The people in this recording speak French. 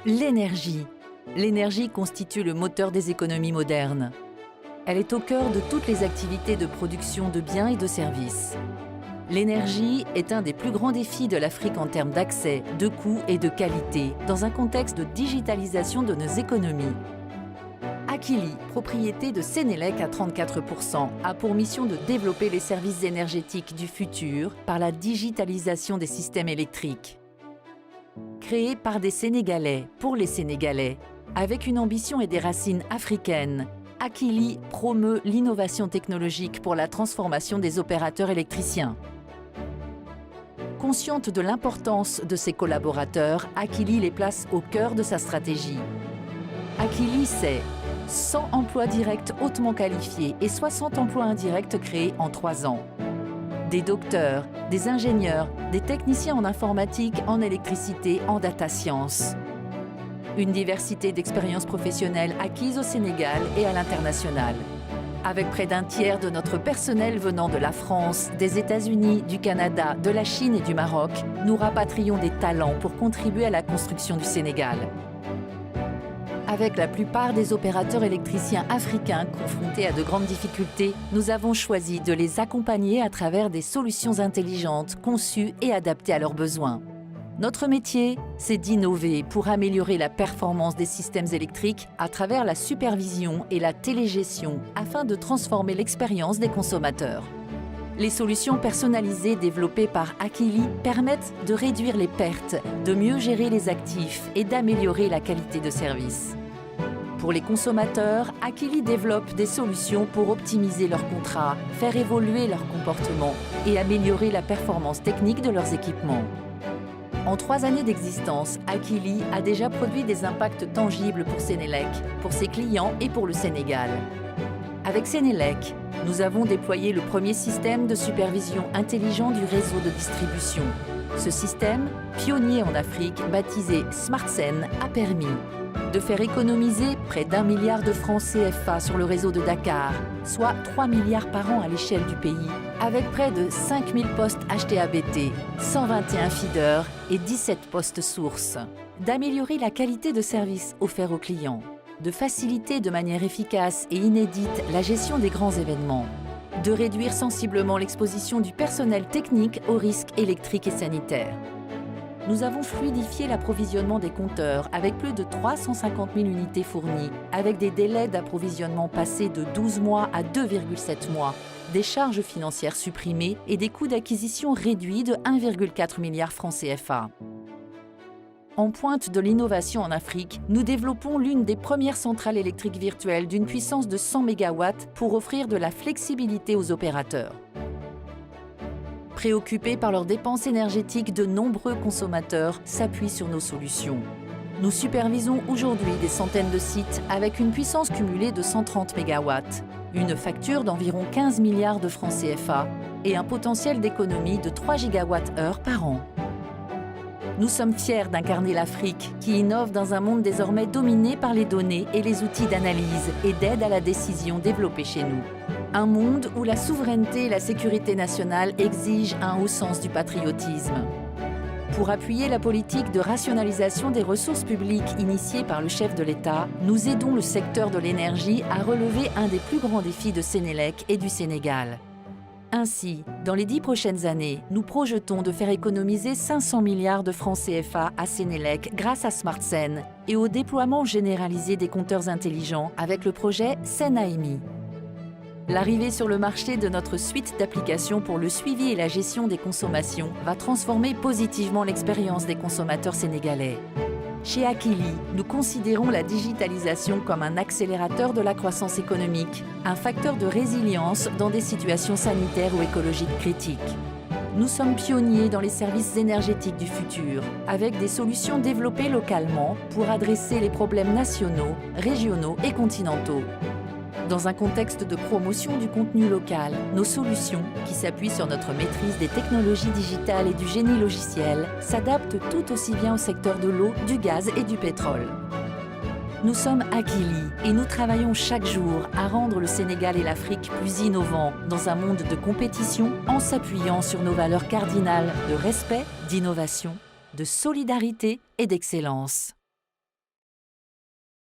L'énergie. L'énergie constitue le moteur des économies modernes. Elle est au cœur de toutes les activités de production de biens et de services. L'énergie est un des plus grands défis de l'Afrique en termes d'accès, de coûts et de qualité, dans un contexte de digitalisation de nos économies. Akili, propriété de Sénélec à 34%, a pour mission de développer les services énergétiques du futur par la digitalisation des systèmes électriques. Créé par des Sénégalais, pour les Sénégalais, avec une ambition et des racines africaines, Akili promeut l'innovation technologique pour la transformation des opérateurs électriciens. Consciente de l'importance de ses collaborateurs, Akili les place au cœur de sa stratégie. Akili, c'est 100 emplois directs hautement qualifiés et 60 emplois indirects créés en 3 ans. Des docteurs, des ingénieurs, des techniciens en informatique, en électricité, en data science. Une diversité d'expériences professionnelles acquises au Sénégal et à l'international. Avec près d'un tiers de notre personnel venant de la France, des États-Unis, du Canada, de la Chine et du Maroc, nous rapatrions des talents pour contribuer à la construction du Sénégal. Avec la plupart des opérateurs électriciens africains confrontés à de grandes difficultés, nous avons choisi de les accompagner à travers des solutions intelligentes, conçues et adaptées à leurs besoins. Notre métier, c'est d'innover pour améliorer la performance des systèmes électriques à travers la supervision et la télégestion afin de transformer l'expérience des consommateurs. Les solutions personnalisées développées par Akili permettent de réduire les pertes, de mieux gérer les actifs et d'améliorer la qualité de service. Pour les consommateurs, Akili développe des solutions pour optimiser leurs contrats, faire évoluer leurs comportements et améliorer la performance technique de leurs équipements. En 3 années d'existence, Akili a déjà produit des impacts tangibles pour Sénélec, pour ses clients et pour le Sénégal. Avec Sénélec, nous avons déployé le premier système de supervision intelligent du réseau de distribution. Ce système, pionnier en Afrique, baptisé SmartSen, a permis de faire économiser près d'1 milliard de francs CFA sur le réseau de Dakar, soit 3 milliards par an à l'échelle du pays, avec près de 5000 postes achetés à BT, 121 feeders et 17 postes sources. D'améliorer la qualité de service offert aux clients, de faciliter de manière efficace et inédite la gestion des grands événements, de réduire sensiblement l'exposition du personnel technique aux risques électriques et sanitaires. Nous avons fluidifié l'approvisionnement des compteurs avec plus de 350 000 unités fournies, avec des délais d'approvisionnement passés de 12 mois à 2,7 mois, des charges financières supprimées et des coûts d'acquisition réduits de 1,4 milliard francs CFA. En pointe de l'innovation en Afrique, nous développons l'une des premières centrales électriques virtuelles d'une puissance de 100 MW pour offrir de la flexibilité aux opérateurs. Préoccupés par leurs dépenses énergétiques, de nombreux consommateurs s'appuient sur nos solutions. Nous supervisons aujourd'hui des centaines de sites avec une puissance cumulée de 130 MW, une facture d'environ 15 milliards de francs CFA et un potentiel d'économie de 3 GWh par an. Nous sommes fiers d'incarner l'Afrique qui innove dans un monde désormais dominé par les données et les outils d'analyse et d'aide à la décision développés chez nous. Un monde où la souveraineté et la sécurité nationale exigent un haut sens du patriotisme. Pour appuyer la politique de rationalisation des ressources publiques initiée par le chef de l'État, nous aidons le secteur de l'énergie à relever un des plus grands défis de Sénélec et du Sénégal. Ainsi, dans les 10 prochaines années, nous projetons de faire économiser 500 milliards de francs CFA à Sénélec grâce à SmartSen et au déploiement généralisé des compteurs intelligents avec le projet SenAEMI. L'arrivée sur le marché de notre suite d'applications pour le suivi et la gestion des consommations va transformer positivement l'expérience des consommateurs sénégalais. Chez Akili, nous considérons la digitalisation comme un accélérateur de la croissance économique, un facteur de résilience dans des situations sanitaires ou écologiques critiques. Nous sommes pionniers dans les services énergétiques du futur, avec des solutions développées localement pour adresser les problèmes nationaux, régionaux et continentaux. Dans un contexte de promotion du contenu local, nos solutions, qui s'appuient sur notre maîtrise des technologies digitales et du génie logiciel, s'adaptent tout aussi bien au secteur de l'eau, du gaz et du pétrole. Nous sommes Akili et nous travaillons chaque jour à rendre le Sénégal et l'Afrique plus innovants dans un monde de compétition en s'appuyant sur nos valeurs cardinales de respect, d'innovation de solidarité et d'excellence.